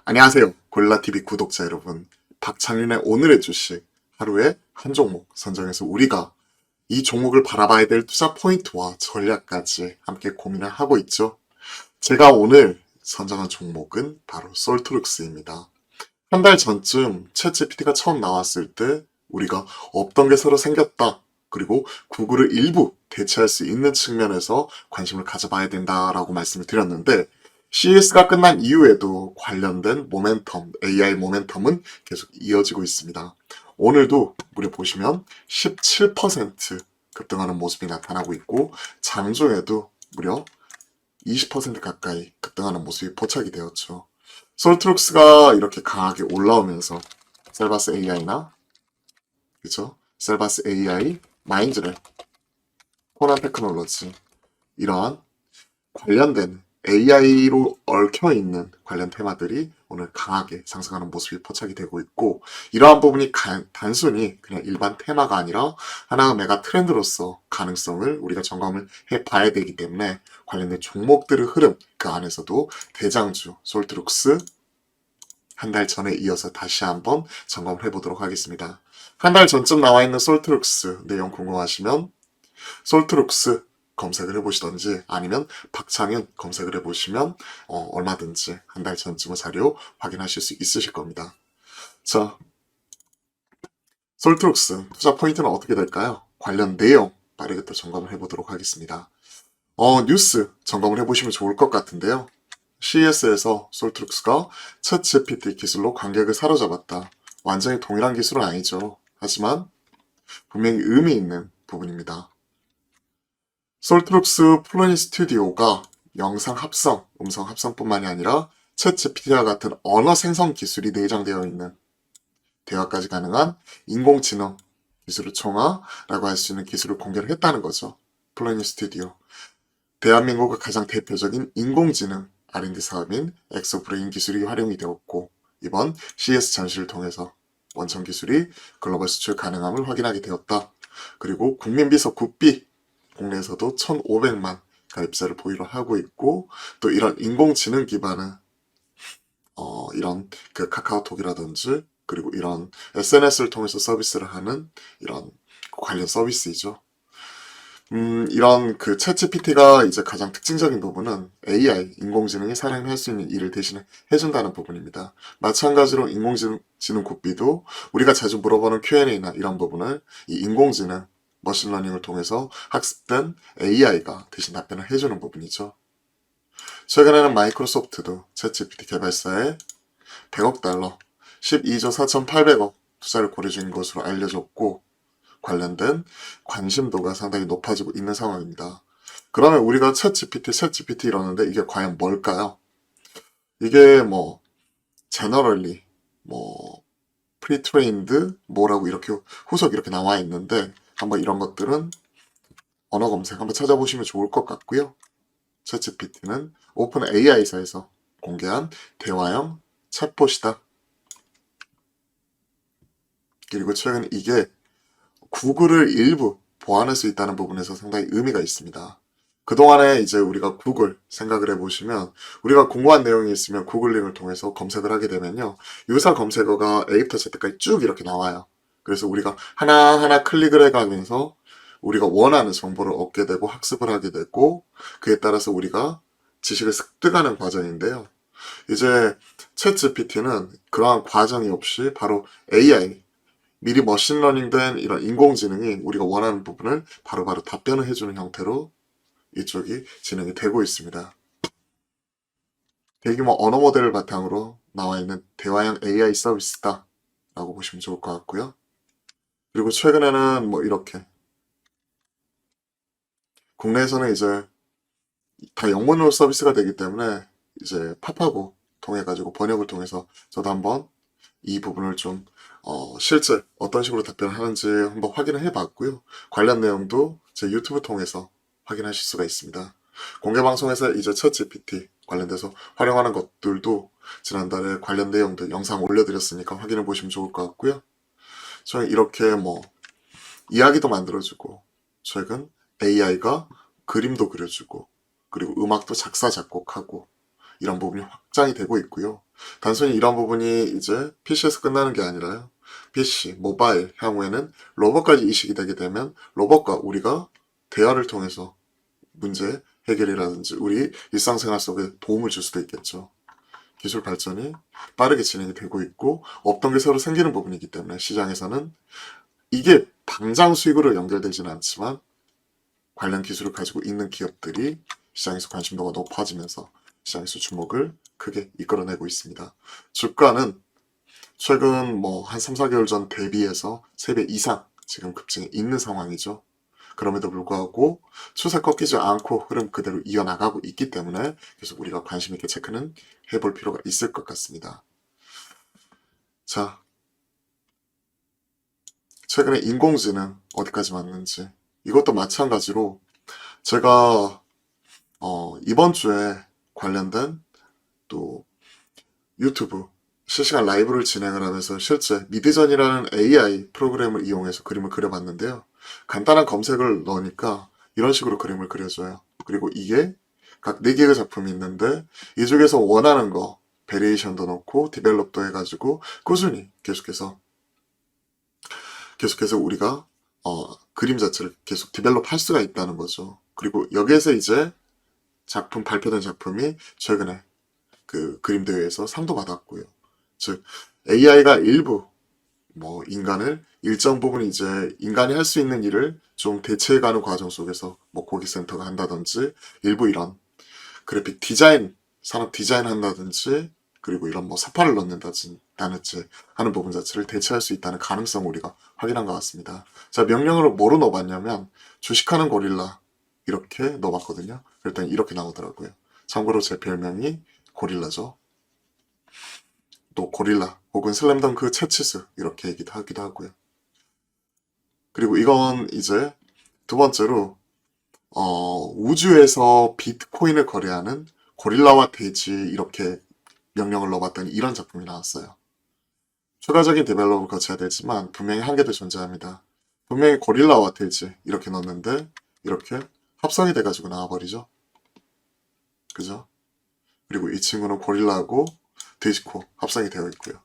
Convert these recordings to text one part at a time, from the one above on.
안녕하세요. 고릴라TV 구독자 여러분. 박창윤의 오늘의 주식, 하루에 한 종목 선정해서 우리가 이 종목을 바라봐야 될 투자 포인트와 전략까지 함께 고민을 하고 있죠. 제가 오늘 선정한 종목은 바로 솔트룩스입니다. 한 달 전쯤 챗GPT가 처음 나왔을 때 우리가 없던 게 새로 생겼다. 그리고 구글을 일부 대체할 수 있는 측면에서 관심을 가져봐야 된다라고 말씀을 드렸는데 CES가 끝난 이후에도 관련된 모멘텀, AI 모멘텀은 계속 이어지고 있습니다. 오늘도 무려 보시면 17% 급등하는 모습이 나타나고 있고 장중에도 무려 20% 가까이 급등하는 모습이 포착이 되었죠. 솔트룩스가 이렇게 강하게 올라오면서 셀바스 AI나 그죠? 셀바스 AI, 마인드랩, 코난 테크놀로지 이러한 관련된 AI로 얽혀있는 관련 테마들이 오늘 강하게 상승하는 모습이 포착이 되고 있고 이러한 부분이 단순히 그냥 일반 테마가 아니라 하나의 메가 트렌드로서 가능성을 우리가 점검을 해봐야 되기 때문에 관련된 종목들의 흐름 그 안에서도 대장주 솔트룩스 한 달 전에 이어서 다시 한번 점검을 해보도록 하겠습니다. 한 달 전쯤 나와 있는 솔트룩스 내용 궁금하시면 솔트룩스 검색을 해보시던지 아니면 박창윤 검색을 해보시면 얼마든지 한 달 전쯤의 자료 확인하실 수 있으실 겁니다. 자, 솔트룩스 투자 포인트는 어떻게 될까요? 관련 내용 빠르게 또 점검을 해보도록 하겠습니다. 뉴스 점검을 해보시면 좋을 것 같은데요. CES에서 솔트룩스가 챗GPT 기술로 관객을 사로잡았다. 완전히 동일한 기술은 아니죠. 하지만 분명히 의미 있는 부분입니다. 솔트룩스 플러닝 스튜디오가 영상 합성, 음성 합성뿐만이 아니라 챗GPT와 같은 언어 생성 기술이 내장되어 있는 대화까지 가능한 인공지능 기술을 총화라고 할 수 있는 기술을 공개를 했다는 거죠. 플러닝 스튜디오. 대한민국의 가장 대표적인 인공지능 R&D 사업인 엑소브레인 기술이 활용이 되었고 이번 CES 전시를 통해서 원천 기술이 글로벌 수출 가능함을 확인하게 되었다. 그리고 국민비서 국비 국내에서도 1,500만 가입자를 보유를 하고 있고 또 이런 인공지능 기반의 이런 그 카카오톡이라든지 그리고 이런 SNS를 통해서 서비스를 하는 이런 관련 서비스이죠. 이런 그 챗GPT가 이제 가장 특징적인 부분은 AI, 인공지능이 사람이 할 수 있는 일을 대신 해준다는 부분입니다. 마찬가지로 인공지능 굿비도 우리가 자주 물어보는 Q&A나 이런 부분을 이 인공지능, 머신러닝을 통해서 학습된 AI가 대신 답변을 해주는 부분이죠. 최근에는 마이크로소프트도 챗GPT 개발사에 100억 달러, 12조 4,800억 투자를 고려 중인 것으로 알려졌고 관련된 관심도가 상당히 높아지고 있는 상황입니다. 그러면 우리가 챗GPT 이러는데 이게 과연 뭘까요? 이게 뭐 제너럴리 프리트레인드 뭐라고 이렇게 후속 이렇게 나와 있는데 한번 이런 것들은 언어 검색 한번 찾아보시면 좋을 것 같고요. 챗GPT는 오픈 AI사에서 공개한 대화형 챗봇이다. 그리고 최근 이게 구글을 일부 보완할 수 있다는 부분에서 상당히 의미가 있습니다. 그동안에 이제 우리가 구글 생각을 해보시면 우리가 궁금한 내용이 있으면 구글 링을 통해서 검색을 하게 되면요. 유사 검색어가 A부터 Z까지 쭉 이렇게 나와요. 그래서 우리가 하나하나 클릭을 해가면서 우리가 원하는 정보를 얻게 되고 학습을 하게 되고 그에 따라서 우리가 지식을 습득하는 과정인데요. 이제 챗 GPT는 그러한 과정이 없이 바로 AI, 미리 머신러닝된 이런 인공지능이 우리가 원하는 부분을 바로바로 답변을 해주는 형태로 이쪽이 진행이 되고 있습니다. 대규모 언어 모델을 바탕으로 나와 있는 대화형 AI 서비스다 라고 보시면 좋을 것 같고요. 그리고 최근에는 뭐 이렇게 국내에서는 이제 다 영문으로 서비스가 되기 때문에 이제 팝하고 통해 가지고 번역을 통해서 저도 한번 이 부분을 좀 실제 어떤 식으로 답변을 하는지 한번 확인을 해봤고요. 관련 내용도 제 유튜브 통해서 확인하실 수가 있습니다. 공개 방송에서 이제 챗GPT 관련돼서 활용하는 것들도 지난달에 관련 내용들 영상 올려드렸으니까 확인해 보시면 좋을 것 같고요. 저희 이렇게 뭐 이야기도 만들어주고 최근 AI가 그림도 그려주고 그리고 음악도 작사 작곡하고 이런 부분이 확장이 되고 있고요. 단순히 이런 부분이 이제 PC에서 끝나는 게 아니라요. PC, 모바일 향후에는 로봇까지 이식이 되게 되면 로봇과 우리가 대화를 통해서 문제 해결이라든지 우리 일상생활 속에 도움을 줄 수도 있겠죠. 기술 발전이 빠르게 진행이 되고 있고 없던 게 새로 생기는 부분이기 때문에 시장에서는 이게 당장 수익으로 연결되지는 않지만 관련 기술을 가지고 있는 기업들이 시장에서 관심도가 높아지면서 시장에서 주목을 크게 이끌어내고 있습니다. 주가는 최근 뭐 한 3, 4개월 전 대비해서 3배 이상 지금 급증이 있는 상황이죠. 그럼에도 불구하고 추세 꺾이지 않고 흐름 그대로 이어나가고 있기 때문에 계속 우리가 관심 있게 체크는 해볼 필요가 있을 것 같습니다. 자, 최근에 인공지능 어디까지 왔는지 이것도 마찬가지로 제가 이번 주에 관련된 또 유튜브 실시간 라이브를 진행을 하면서 실제 미드전이라는 AI 프로그램을 이용해서 그림을 그려봤는데요. 간단한 검색을 넣으니까 이런 식으로 그림을 그려줘요. 그리고 이게 각 4개의 작품이 있는데 이 중에서 원하는 거 베리에이션도 넣고 디벨롭도 해가지고 꾸준히 계속해서 우리가 그림 자체를 계속 디벨롭 할 수가 있다는 거죠. 그리고 여기에서 이제 발표된 작품이 최근에 그 그림 대회에서 상도 받았고요. 즉 AI가 일부 뭐 인간을 일정 부분 이제 인간이 할 수 있는 일을 좀 대체해가는 과정 속에서 뭐 고객센터가 한다든지 일부 이런 그래픽 디자인 산업 디자인 한다든지 그리고 이런 뭐 사파를 넣는다든지 하는 부분 자체를 대체할 수 있다는 가능성을 우리가 확인한 것 같습니다. 자, 명령어를 뭐로 넣어봤냐면 주식하는 고릴라 이렇게 넣어봤거든요. 그랬더니 이렇게 나오더라고요. 참고로 제 별명이 고릴라죠. 또 고릴라 혹은 슬램덩크 채치스 이렇게 얘기도 하기도 하고요. 그리고 이건 이제 두 번째로 우주에서 비트코인을 거래하는 고릴라와 돼지 이렇게 명령을 넣어봤더니 이런 작품이 나왔어요. 추가적인 디벨롭을 거쳐야 되지만 분명히 한계도 존재합니다. 분명히 고릴라와 돼지 이렇게 넣었는데 이렇게 합성이 돼가지고 나와버리죠. 그죠? 그리고 이 친구는 고릴라하고 돼지코 합성이 되어 있고요.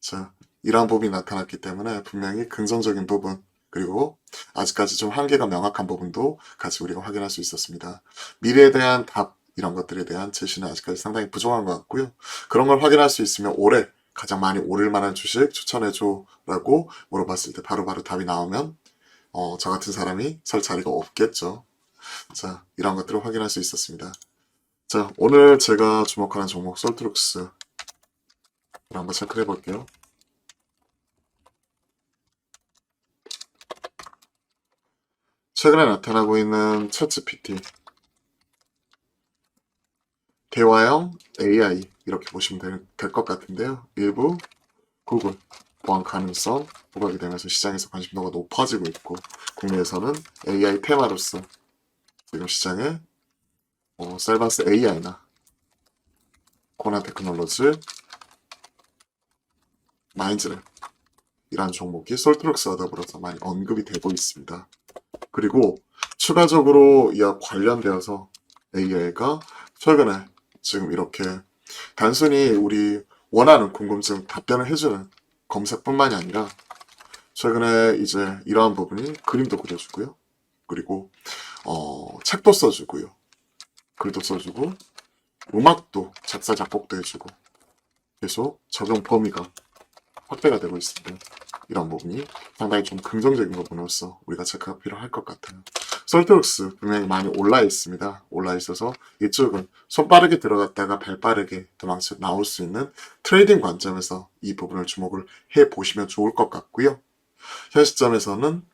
자, 이러한 부분이 나타났기 때문에 분명히 긍정적인 부분 그리고 아직까지 좀 한계가 명확한 부분도 같이 우리가 확인할 수 있었습니다. 미래에 대한 답 이런 것들에 대한 제시는 아직까지 상당히 부족한 것 같고요. 그런 걸 확인할 수 있으면 올해 가장 많이 오를 만한 주식 추천해줘 라고 물어봤을 때 바로바로 답이 나오면 저 같은 사람이 설 자리가 없겠죠. 자, 이런 것들을 확인할 수 있었습니다. 자, 오늘 제가 주목하는 종목 솔트룩스를 한번 체크해 볼게요. 최근에 나타나고 있는 챗GPT, 대화형 AI 이렇게 보시면 될 것 같은데요. 일부 구글 보안 가능성 부각이 되면서 시장에서 관심도가 높아지고 있고 국내에서는 AI 테마로서 지금 시장에 셀바스 AI나 코나 테크놀로지, 마인즈랩 이러한 종목이 솔트룩스와 더불어서 많이 언급이 되고 있습니다. 그리고 추가적으로 이와 관련되어서 AI가 최근에 지금 이렇게 단순히 우리 원하는 궁금증 답변을 해주는 검색뿐만이 아니라 최근에 이제 이러한 부분이 그림도 그려주고요. 그리고 책도 써주고요. 글도 써주고 음악도 작사 작곡도 해주고 계속 적용 범위가 확대가 되고 있습니다. 이런 부분이 상당히 좀 긍정적인 부분으로서 우리가 체크가 필요할 것 같아요. 솔트룩스 분명히 많이 올라 있습니다. 올라 있어서 이쪽은 손 빠르게 들어갔다가 발 빠르게 도망쳐 나올 수 있는 트레이딩 관점에서 이 부분을 주목을 해 보시면 좋을 것 같고요. 현 시점에서는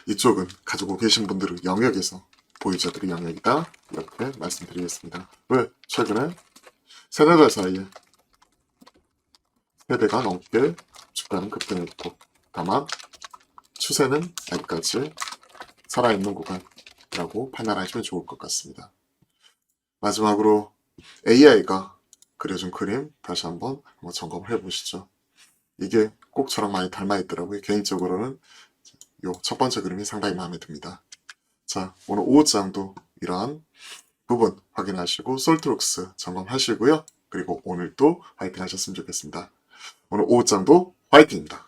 이쪽은 가지고 계신 분들의 영역에서 보유자들의 영역이다 이렇게 말씀드리겠습니다. 왜? 최근에 세네달 사이에 세대가 넘게 주가는 급등했고 다만 추세는 아직까지 살아있는 구간이라고 판단하시면 좋을 것 같습니다. 마지막으로 AI가 그려준 그림 다시 한번 점검을 해보시죠. 이게 꼭 저랑 많이 닮아있더라고요. 개인적으로는 요 첫 번째 그림이 상당히 마음에 듭니다. 자, 오늘 오후장도 이러한 부분 확인하시고 솔트룩스 점검하시고요. 그리고 오늘도 화이팅 하셨으면 좋겠습니다. 오늘 오후장도 화이팅입니다.